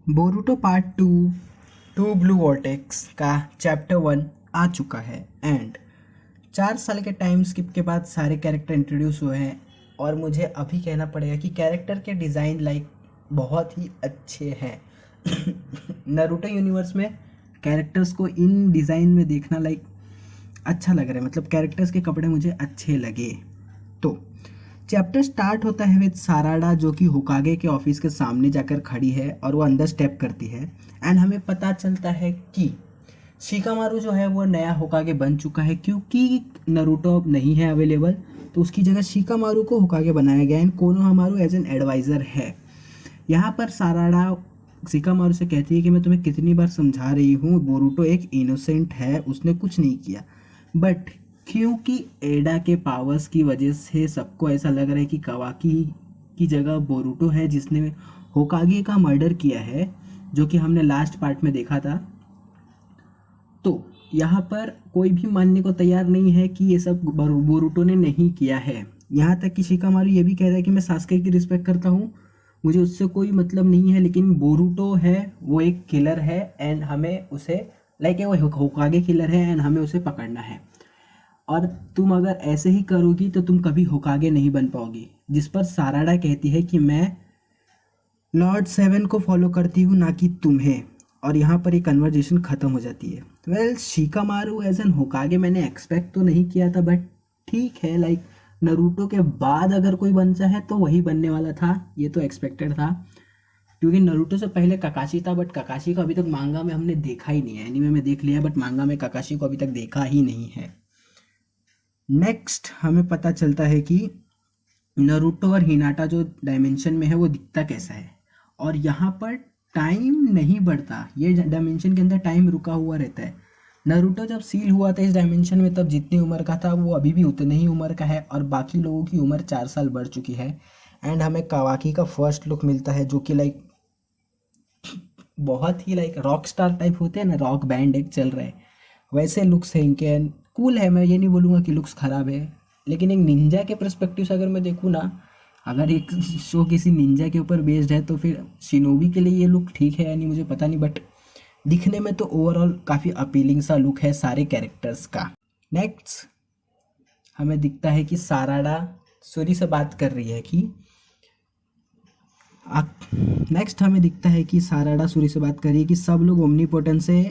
Boruto part 2 two Blue Vortex का chapter 1 आ चुका है एंड 4 साल के टाइम स्किप के बाद सारे कैरेक्टर इंट्रोड्यूस हुए हैं। और मुझे अभी कहना पड़ेगा कि कैरेक्टर के डिज़ाइन बहुत ही अच्छे हैं। नारुतो यूनिवर्स में कैरेक्टर्स को इन डिज़ाइन में देखना अच्छा लग रहा है, मतलब कैरेक्टर्स के कपड़े मुझे अच्छे लगे। तो चैप्टर स्टार्ट होता है विद साराडा जो कि होकागे के ऑफिस के सामने जाकर खड़ी है और वो अंदर स्टेप करती है एंड हमें पता चलता है कि शिकामारू जो है वो नया होकागे बन चुका है, क्योंकि नारुतो अब नहीं है अवेलेबल तो उसकी जगह शिकामारू को होकागे बनाया गया and Konohamaru as an adviser है। यहाँ पर साराडा शिकामारू से कहती है कि मैं तुम्हें कितनी बार समझा रही हूँ, बोरुटो एक इनोसेंट है, उसने कुछ नहीं किया। बट क्योंकि एडा के पावर्स की वजह से सबको ऐसा लग रहा है कि कावाकी की जगह बोरुटो है जिसने होकागे का मर्डर किया है, जो कि हमने लास्ट पार्ट में देखा था। तो यहाँ पर कोई भी मानने को तैयार नहीं है कि ये सब बोरुटो ने नहीं किया है। यहाँ तक कि शिकामारू ये भी कह रहा है कि मैं सास्के की रिस्पेक्ट करता हूँ, मुझे उससे कोई मतलब नहीं है, लेकिन बोरुटो है वो एक किलर है एंड हमें उसे वो होकागे किलर है एंड हमें उसे पकड़ना है। और तुम अगर ऐसे ही करोगी तो तुम कभी होकागे नहीं बन पाओगी। जिस पर साराडा कहती है कि मैं लॉर्ड सेवन को फॉलो करती हूँ ना कि तुम्हें। और यहाँ पर ये कन्वर्जेशन ख़त्म हो जाती है। Well Shikamaru as an Hokage मैंने एक्सपेक्ट तो नहीं किया था, बट ठीक है, नारुतो के बाद अगर कोई बनता है तो वही बनने वाला था, ये तो एक्सपेक्टेड था। क्योंकि नारुतो से पहले काकाशी था, बट काकाशी को अभी तक मांगा में हमने देखा ही नहीं है। एनीमे में देख लिया बट मांगा में काकाशी को अभी तक देखा ही नहीं है। नेक्स्ट हमें पता चलता है कि नारुतो और हिनाटा जो डायमेंशन में है वो दिखता कैसा है। और यहाँ पर टाइम नहीं बढ़ता, ये डायमेंशन के अंदर टाइम रुका हुआ रहता है। नारुतो जब सील हुआ था इस डायमेंशन में तब जितनी उम्र का था वो अभी भी उतने ही उम्र का है, और बाकी लोगों की उम्र 4 साल बढ़ चुकी है। एंड हमें कावाकी का फर्स्ट लुक मिलता है जो कि बहुत ही रॉक स्टार टाइप होते हैं ना, रॉक बैंड एक चल रहा है वैसे लुक्स है इनके। कूल है, मैं ये नहीं बोलूँगा कि लुक्स ख़राब है, लेकिन एक निंजा के पर्सपेक्टिव से अगर मैं देखूँ ना, अगर एक शो किसी निंजा के ऊपर बेस्ड है तो फिर शिनोबी के लिए ये लुक ठीक है या नहीं मुझे पता नहीं, बट दिखने में तो ओवरऑल काफ़ी अपीलिंग सा लुक है सारे कैरेक्टर्स का। नेक्स्ट हमें दिखता है कि साराडा सूरी से बात कर रही है कि नेक्स्ट हमें दिखता है कि साराडा सूरी से बात कर रही है कि सब लोग ओमनीपोटेंस से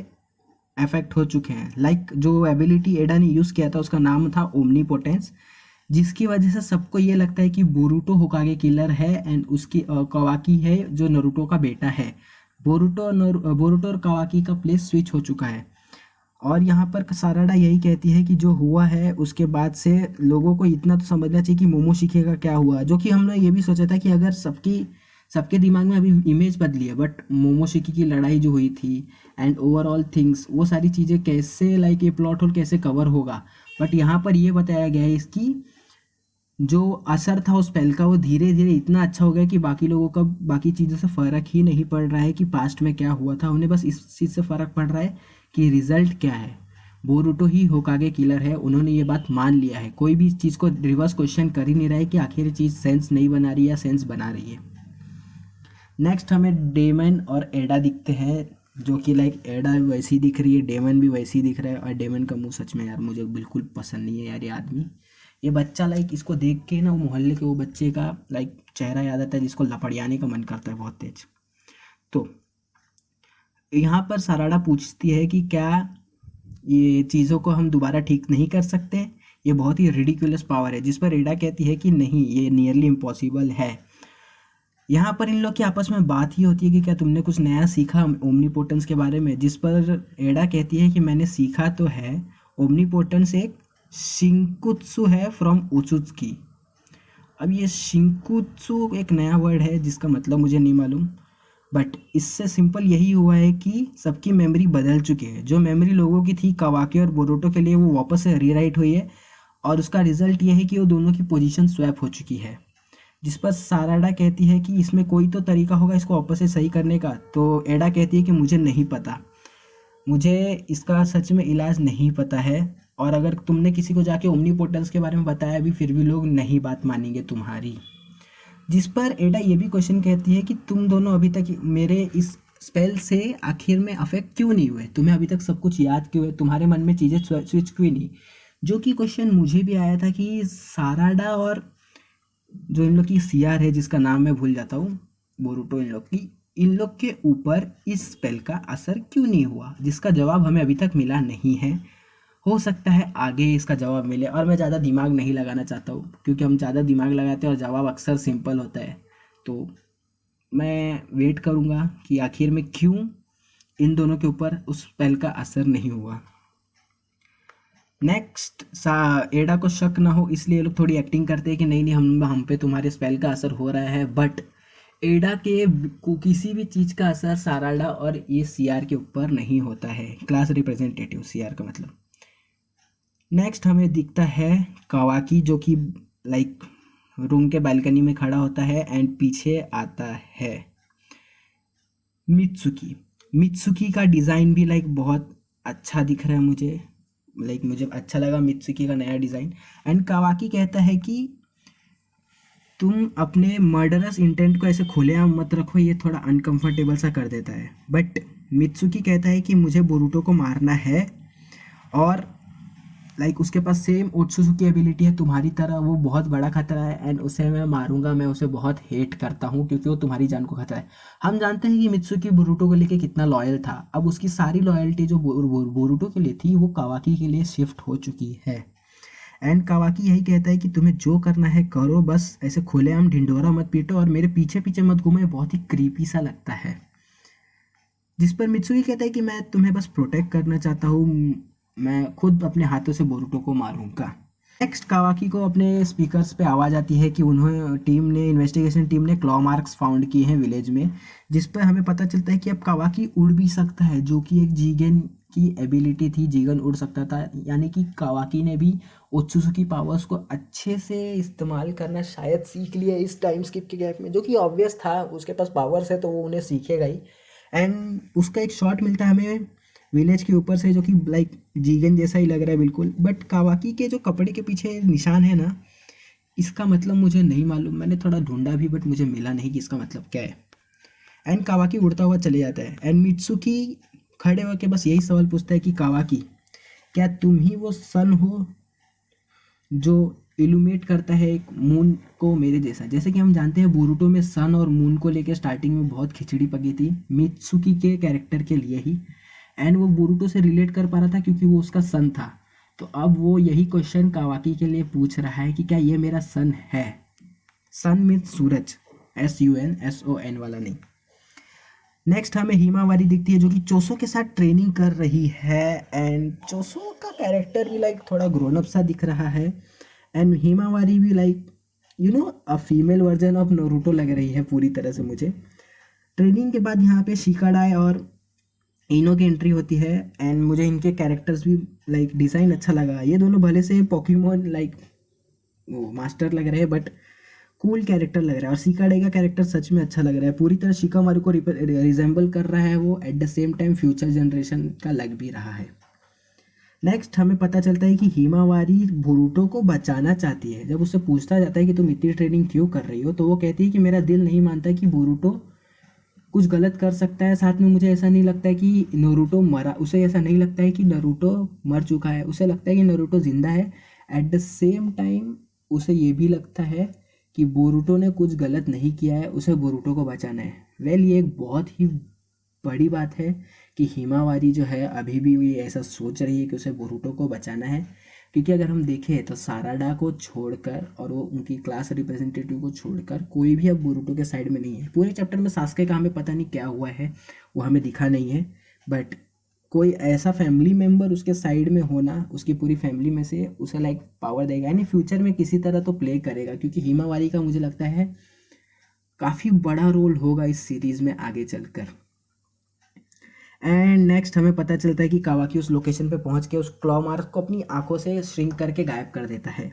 अफेक्ट हो चुके हैं। जो एबिलिटी एडा ने यूज़ किया था उसका नाम था ओमनीपोटेंस, जिसकी वजह से सबको ये लगता है कि बोरुटो होकागे किलर है एंड उसकी कावाकी है जो नारुतो का बेटा है। बोरुटो और कावाकी का प्लेस स्विच हो चुका है। और यहाँ पर साराडा यही कहती है कि जो हुआ है उसके बाद से लोगों को इतना तो समझना चाहिए कि मोमोशिकी का क्या हुआ, जो कि हमने ये भी सोचा था कि अगर सबके दिमाग में अभी इमेज बदली है, बट मोमोशिकी की लड़ाई जो हुई थी एंड ओवरऑल थिंग्स वो सारी चीज़ें कैसे ये प्लॉट होल कैसे कवर होगा। बट यहाँ पर ये बताया गया है इसकी जो असर था उस स्पेल का वो धीरे धीरे इतना अच्छा हो गया कि बाकी लोगों का बाकी चीज़ों से फ़र्क ही नहीं पड़ रहा है कि पास्ट में क्या हुआ था, उन्हें बस इस चीज़ से फ़र्क पड़ रहा है कि रिजल्ट क्या है। बोरुटो ही होकागे किलर है, उन्होंने ये बात मान लिया है, कोई भी चीज़ को रिवर्स क्वेश्चन कर ही नहीं रहा है कि आखिर चीज़ सेंस नहीं बना रही है या सेंस बना रही है। नेक्स्ट हमें डेमन और एडा दिखते हैं, जो कि एडा वैसी दिख रही है, डेमन भी वैसी दिख रहा है। और डेमन का मुंह सच में यार मुझे बिल्कुल पसंद नहीं है यार, ये आदमी, ये बच्चा इसको देख के ना वो मोहल्ले के वो बच्चे का चेहरा याद आता है जिसको लपड़ियाने का मन करता है बहुत तेज। तो यहाँ पर साराडा पूछती है कि क्या ये चीज़ों को हम दोबारा ठीक नहीं कर सकते, ये बहुत ही रिडिकुलस पावर है। जिस पर एडा कहती है कि नहीं, ये नियरली इम्पॉसिबल है। यहाँ पर इन लोग की आपस में बात ही होती है कि क्या तुमने कुछ नया सीखा ओमनीपोटेंस के बारे में, जिस पर एडा कहती है कि मैंने सीखा तो है, ओमनीपोटेंस एक शिंकुत्सु है फ्रॉम ओचुत्सुकी। अब ये शिंकुत्सु एक नया वर्ड है जिसका मतलब मुझे नहीं मालूम, बट इससे सिंपल यही हुआ है कि सबकी मेमोरी बदल चुकी है। जो मेमोरी लोगों की थी कावाकी और बोरुटो के लिए वो वापस से रीराइट हुई है, और उसका रिजल्ट ये है कि वो दोनों की पोजीशन स्वैप हो चुकी है। जिस पर साराडा कहती है कि इसमें कोई तो तरीका होगा इसको वापस से सही करने का, तो एडा कहती है कि मुझे नहीं पता, मुझे इसका सच में इलाज नहीं पता है, और अगर तुमने किसी को जाके ओमनीपोटेंस के बारे में बताया भी फिर भी लोग नहीं बात मानेंगे तुम्हारी। जिस पर एडा ये भी क्वेश्चन कहती है कि तुम दोनों अभी तक मेरे इस स्पेल से आखिर में अफेक्ट क्यों नहीं हुए, तुम्हें अभी तक सब कुछ याद क्यों है, तुम्हारे मन में चीज़ें स्विच क्यों नहीं। जो कि क्वेश्चन मुझे भी आया था कि साराडा और जो इन लोग की सीआर है जिसका नाम मैं भूल जाता हूँ, बोरुटो, इन लोग के ऊपर इस स्पेल का असर क्यों नहीं हुआ, जिसका जवाब हमें अभी तक मिला नहीं है। हो सकता है आगे इसका जवाब मिले, और मैं ज़्यादा दिमाग नहीं लगाना चाहता हूँ क्योंकि हम ज़्यादा दिमाग लगाते हैं और जवाब अक्सर सिंपल होता है। तो मैं वेट करूँगा कि आखिर में क्यों इन दोनों के ऊपर उस स्पेल का असर नहीं हुआ। नेक्स्ट, एडा को शक ना हो इसलिए ये लोग थोड़ी एक्टिंग करते हैं कि नहीं नहीं हम पे तुम्हारे स्पेल का असर हो रहा है, बट एडा के किसी भी चीज़ का असर साराडा और ये सीआर के ऊपर नहीं होता है, क्लास रिप्रेजेंटेटिव सीआर का मतलब। नेक्स्ट हमें दिखता है कावाकी, जो कि लाइक रूम के बालकनी में खड़ा होता है एंड पीछे आता है मित्सुकी का डिज़ाइन भी लाइक बहुत अच्छा दिख रहा है मुझे, मुझे अच्छा लगा मित्सुकी का नया डिज़ाइन। एंड कावाकी कहता है कि तुम अपने मर्डरस इंटेंट को ऐसे खुलेआम मत रखो, ये थोड़ा अनकंफर्टेबल सा कर देता है। बट मित्सुकी कहता है कि मुझे बोरुटो को मारना है, और उसके पास सेम ओत्सुजुकी एबिलिटी है तुम्हारी तरह, वो बहुत बड़ा खतरा है एंड उसे मैं मारूंगा, मैं उसे बहुत हेट करता हूँ क्योंकि वो तुम्हारी जान को खतरा है। हम जानते हैं कि मित्सुकी बोरुटो को लेके कितना लॉयल था, अब उसकी सारी लॉयल्टी जो बोरुटो के लिए थी वो कावाकी के लिए शिफ्ट हो चुकी है। एंड कावाकी यही कहता है कि तुम्हें जो करना है करो, बस ऐसे खुलेआम ढिंढोरा मत पीटो और मेरे पीछे पीछे मत घूमो, बहुत ही क्रीपी सा लगता है। जिस पर मित्सुकी कहता है कि मैं तुम्हें बस प्रोटेक्ट करना चाहता हूँ, मैं खुद अपने हाथों से बोरुटो को मारूंगा। नेक्स्ट, कावाकी को अपने स्पीकर्स पे आवाज़ आती है कि इन्वेस्टिगेशन टीम ने क्लॉ मार्क्स फाउंड किए हैं विलेज में, जिस पर हमें पता चलता है कि अब कावाकी उड़ भी सकता है, जो कि एक जीगन की एबिलिटी थी, जीगन उड़ सकता था, यानी कि कावाकी ने भी ओत्सुजुकी पावर्स को अच्छे से इस्तेमाल करना शायद सीख लिया इस टाइम स्किप के गैप में, जो कि ऑब्वियस था, उसके पास पावर्स है तो वो उन्हें सीखेगा ही। एंड उसका एक शॉट मिलता है हमें विलेज के ऊपर से, जो कि जीगन जैसा ही लग रहा है बिल्कुल, बट कावाकी के जो कपड़े के पीछे निशान है ना, इसका मतलब मुझे नहीं मालूम, मैंने थोड़ा ढूंढा भी बट मुझे मिला नहीं कि इसका मतलब क्या है। एंड कावाकी उड़ता हुआ चले जाता है एंड मित्सुकी खड़े होकर बस यही सवाल पूछता है कि कावाकी, क्या तुम ही वो सन हो जो इल्यूमिनेट करता है एक मून को मेरे जैसा। जैसे कि हम जानते हैं बोरुटो में सन और मून को लेकर स्टार्टिंग में बहुत खिचड़ी पकी थी मित्सुकी के कैरेक्टर के लिए ही, एंड वो बोरुटो से रिलेट कर पा रहा था क्योंकि वो उसका सन था। तो अब वो यही क्वेश्चन कावाकी के लिए पूछ रहा है कि क्या ये मेरा सन है। सन मीन्स सूरज, SUN वाला नहीं। नेक्स्ट हमें हिमावारी दिखती है जो कि चोसो के साथ ट्रेनिंग कर रही है, एंड चोसो का कैरेक्टर भी थोड़ा ग्रोन अप सा दिख रहा है, एंड हिमावारी भी a female version of Naruto लग रही है पूरी तरह से मुझे। ट्रेनिंग के बाद यहाँ पे शिकाडाई और इनो की एंट्री होती है, एंड मुझे इनके कैरेक्टर्स भी डिज़ाइन अच्छा लगा। ये दोनों भले से पोकेमोन वो मास्टर लग रहे हैं, बट कूल कैरेक्टर लग रहा है, और शिकाडाई का कैरेक्टर सच में अच्छा लग रहा है, पूरी तरह शिकामारू को रिजेंबल कर रहा है वो, at the same time future generation का लग भी रहा है। नेक्स्ट हमें पता चलता है कि हिमावारी बोरुटो को बचाना चाहती है। जब उससे पूछता जाता है कि तुम इतनी ट्रेनिंग क्यों कर रही हो, तो वो कहती है कि मेरा दिल नहीं मानता कि बोरुटो कुछ गलत कर सकता है, साथ में मुझे ऐसा नहीं लगता है कि नारुतो मरा, उसे ऐसा नहीं लगता है कि नारुतो मर चुका है, उसे लगता है कि नारुतो जिंदा है। एट द सेम टाइम उसे ये भी लगता है कि बोरुटो ने कुछ गलत नहीं किया है, उसे बोरुटो को बचाना है। ये एक बहुत ही बड़ी बात है कि हिमावारी जो है अभी भी ये ऐसा सोच रही है कि उसे बोरुटो को बचाना है, क्योंकि अगर हम देखें तो साराडा को छोड़कर और वो उनकी क्लास रिप्रेजेंटेटिव को छोड़कर कोई भी अब बोरुटो के साइड में नहीं है। पूरे चैप्टर में सास्के का हमें पता नहीं क्या हुआ है, वो हमें दिखा नहीं है, बट कोई ऐसा फैमिली मेम्बर उसके साइड में होना, उसकी पूरी फैमिली में से उसे पावर देगा, यानी फ्यूचर में किसी तरह तो प्ले करेगा, क्योंकि हिमावारी का मुझे लगता है काफ़ी बड़ा रोल होगा इस सीरीज़ में आगे चलकर। एंड नेक्स्ट हमें पता चलता है कि कावाकी उस लोकेशन पे पहुंच के उस क्लॉ मार्क को अपनी आंखों से श्रिंक करके गायब कर देता है,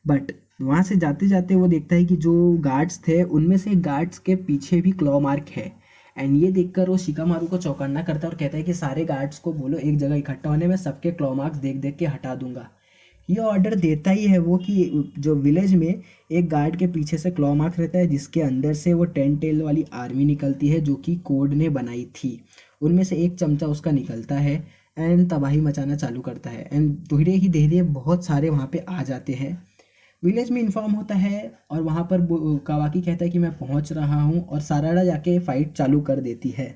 बट वहाँ से जाते जाते वो देखता है कि जो गार्ड्स थे उनमें से गार्ड्स के पीछे भी क्लॉ मार्क है, एंड ये देखकर वो शिकामारू को चौकन्ना करता है और कहता है कि सारे गार्ड्स को बोलो एक जगह इकट्ठा होने में, सबके क्लॉ मार्क्स देख देख के हटा दूंगा। ये ऑर्डर देता ही है वो कि जो विलेज में एक गार्ड के पीछे से क्लॉ मार्क रहता है, जिसके अंदर से वो 10 टेल वाली आर्मी निकलती है जो कि कोड ने बनाई थी। उनमें से एक चमचा उसका निकलता है एंड तबाही मचाना चालू करता है एंड धीरे ही धीरे बहुत सारे वहाँ पे आ जाते हैं। विलेज में इन्फॉर्म होता है और वहाँ पर कावाकी कहता है कि मैं पहुँच रहा हूँ और साराडा जाके फाइट चालू कर देती है।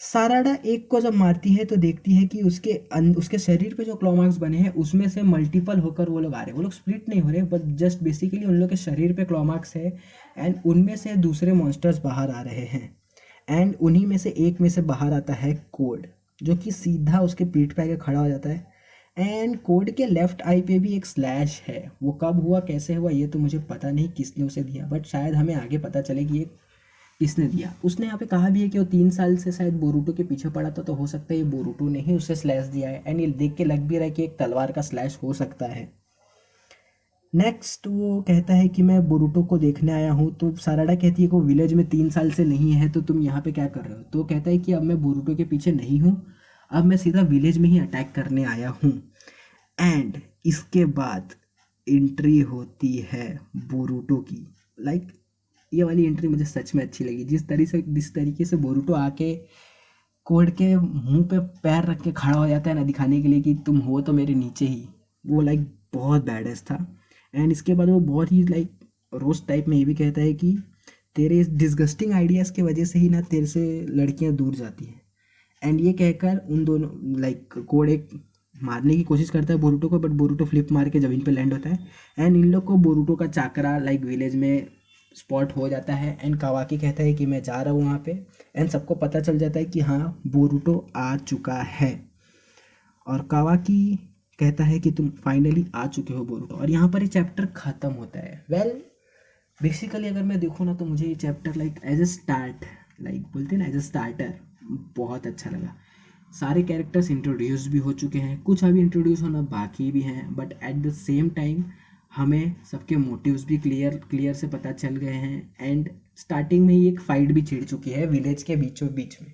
साराडा एक को जब मारती है तो देखती है कि उसके शरीर पे जो क्लॉ मार्क्स बने हैं उसमें से मल्टीपल होकर वो लोग आ रहे हैं। वो लोग स्प्लिट नहीं हो रहे बट जस्ट बेसिकली उन लोग के शरीर पे क्लॉ मार्क्स है एंड उनमें से दूसरे मॉन्स्टर्स बाहर आ रहे हैं। एंड उन्हीं में से एक में से बाहर आता है कोड, जो कि सीधा उसके पीठ पे आके खड़ा हो जाता है। एंड कोड के लेफ्ट आई पे भी एक स्लैश है। वो कब हुआ कैसे हुआ ये तो मुझे पता नहीं किसने उसे दिया, बट शायद हमें आगे पता चले कि ये किसने दिया। उसने यहाँ पे कहा भी है कि वो 3 साल से शायद बोरूटो के पीछे पड़ा था, तो हो सकता है ये बोरूटो ने ही उसे स्लैश दिया है एंड ये देख के लग भी रहा है कि एक तलवार का स्लैश हो सकता है। नेक्स्ट वो कहता है कि मैं बोरूटो को देखने आया हूँ, तो साराडा कहती है कि वो विलेज में 3 साल से नहीं है तो तुम यहाँ पे क्या कर रहे हो। तो कहता है कि अब मैं बोरूटो के पीछे नहीं हूँ, अब मैं सीधा विलेज में ही अटैक करने आया हूँ। एंड इसके बाद एंट्री होती है बोरूटो की। लाइक ये वाली एंट्री मुझे सच में अच्छी लगी। जिस तरीके से बोरूटो आके कोड के मुंह पे पैर रख के खड़ा हो जाता है ना, दिखाने के लिए कि तुम हो तो मेरे नीचे ही, वो लाइक बहुत बैडेस था। एंड इसके बाद वो बहुत ही लाइक रोस्ट टाइप में ये भी कहता है कि तेरे इस डिस्गस्टिंग आइडियाज़ की वजह से ही ना तेरे से लड़कियां दूर जाती हैं। एंड ये कहकर उन दोनों लाइक कोड एक मारने की कोशिश करता है बोरूटो को, बट बोरूटो फ्लिप मार के ज़मीन पे लैंड होता है एंड इन लोग को बोरूटो का चाकरा लाइक विलेज में स्पॉट हो जाता है। एंड कावाकी कहता है कि मैं जा रहा हूँ वहाँ पे एंड सबको पता चल जाता है कि हाँ बोरूटो आ चुका है। और कावाकी कहता है कि तुम फाइनली आ चुके हो बोरूटो, और यहाँ पर ये चैप्टर ख़त्म होता है। वेल बेसिकली अगर मैं देखूँ ना तो मुझे ये chapter like as a start, like बोलते हैं ना एज ए स्टार्टर, बहुत अच्छा लगा। सारे कैरेक्टर्स इंट्रोड्यूस भी हो चुके हैं, कुछ अभी इंट्रोड्यूस होना बाकी भी हैं, but at the same time हमें सबके मोटिव्स भी क्लियर से पता चल गए हैं। एंड स्टार्टिंग में ही एक फाइट भी छिड़ चुकी है विलेज के बीचों बीच में।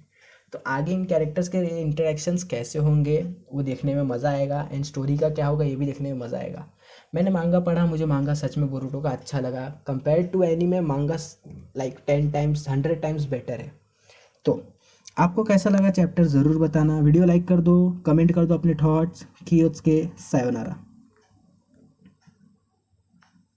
तो आगे इन कैरेक्टर्स के इंटरेक्शंस कैसे होंगे वो देखने में मज़ा आएगा एंड स्टोरी का क्या होगा ये भी देखने में मज़ा आएगा। मैंने मांगा पढ़ा, मुझे मांगा सच में बोरूटो का अच्छा लगा। कंपेयर टू एनीमे मांगा लाइक 10 टाइम्स 100 टाइम्स बेटर है। तो आपको कैसा लगा चैप्टर ज़रूर बताना। वीडियो लाइक कर दो, कमेंट कर दो अपने थॉट्स। कियोत्सुके सायोनारा।